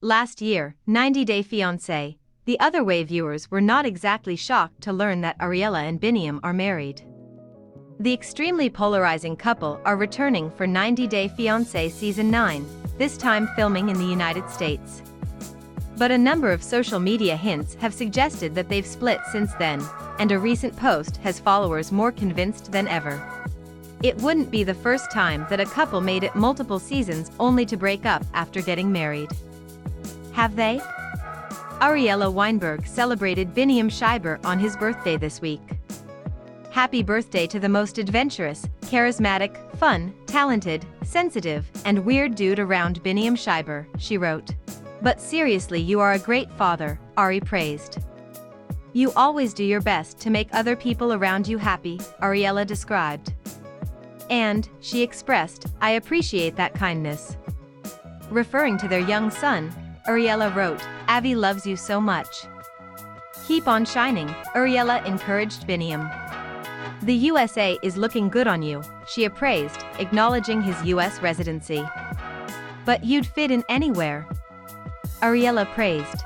Last year, 90 Day Fiancé. The other way viewers were not exactly shocked to learn that Ariela and Biniyam are married. The extremely polarizing couple are returning for 90 Day Fiancé Season 9, this time filming in the United States. But a number of social media hints have suggested that they've split since then, and a recent post has followers more convinced than ever. It wouldn't be the first time that a couple made it multiple seasons only to break up after getting married. Have they? Ariela Weinberg celebrated Biniyam Shibre on his birthday this week. Happy birthday to the most adventurous, charismatic, fun, talented, sensitive, and weird dude around, Biniyam Shibre, she wrote. But seriously, you are a great father, Ari praised. You always do your best to make other people around you happy, Ariela described. And, she expressed, I appreciate that kindness. Referring to their young son, Ariela wrote, Avi loves you so much. Keep on shining, Ariela encouraged Biniyam. The USA is looking good on you, she appraised, acknowledging his US residency. But you'd fit in anywhere, Ariela praised.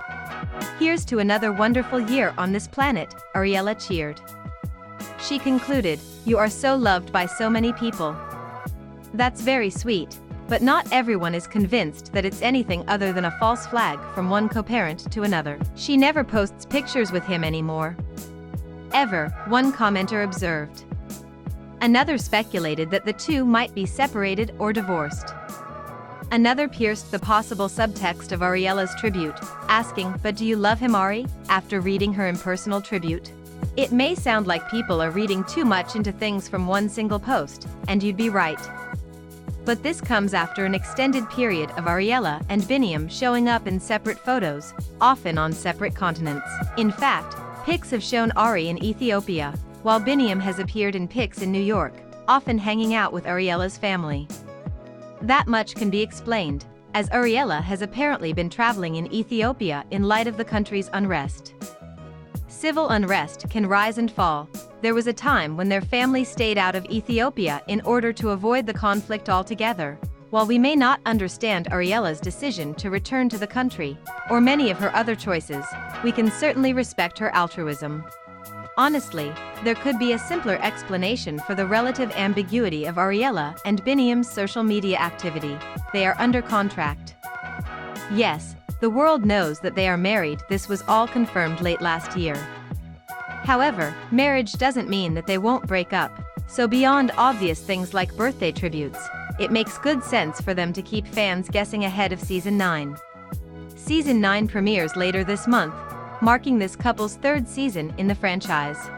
Here's to another wonderful year on this planet, Ariela cheered. She concluded, you are so loved by so many people. That's very sweet, but not everyone is convinced that it's anything other than a false flag from one co-parent to another. She never posts pictures with him anymore. Ever, one commenter observed. Another speculated that the two might be separated or divorced. Another pierced the possible subtext of Ariela's tribute, asking, but do you love him, Ari, after reading her impersonal tribute? It may sound like people are reading too much into things from one single post, and you'd be right. But this comes after an extended period of Ariela and Biniyam showing up in separate photos, often on separate continents. In fact, pics have shown Ari in Ethiopia, while Biniyam has appeared in pics in New York, often hanging out with Ariela's family. That much can be explained, as Ariela has apparently been traveling in Ethiopia in light of the country's unrest. Civil unrest can rise and fall. There was a time when their family stayed out of Ethiopia in order to avoid the conflict altogether. While we may not understand Ariela's decision to return to the country, or many of her other choices, we can certainly respect her altruism. Honestly, there could be a simpler explanation for the relative ambiguity of Ariela and Biniyam's social media activity. They are under contract. Yes, the world knows that they are married. This was all confirmed late last year. However, marriage doesn't mean that they won't break up, so beyond obvious things like birthday tributes, it makes good sense for them to keep fans guessing ahead of Season 9. Season 9 premieres later this month, marking this couple's third season in the franchise.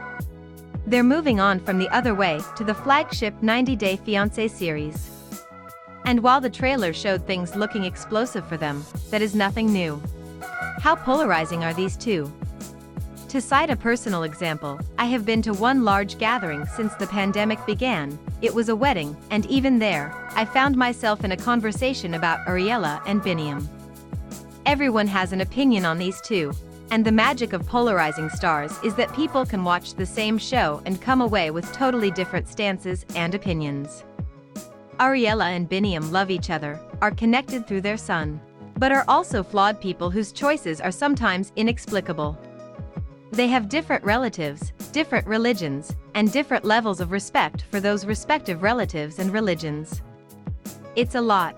They're moving on from The Other Way to the flagship 90 Day Fiancé series. And while the trailer showed things looking explosive for them, that is nothing new. How polarizing are these two? To cite a personal example, I have been to one large gathering since the pandemic began. It was a wedding, and even there, I found myself in a conversation about Ariela and Biniyam. Everyone has an opinion on these two, and the magic of polarizing stars is that people can watch the same show and come away with totally different stances and opinions. Ariela and Biniyam love each other, are connected through their son, but are also flawed people whose choices are sometimes inexplicable. They have different relatives, different religions, and different levels of respect for those respective relatives and religions. It's a lot.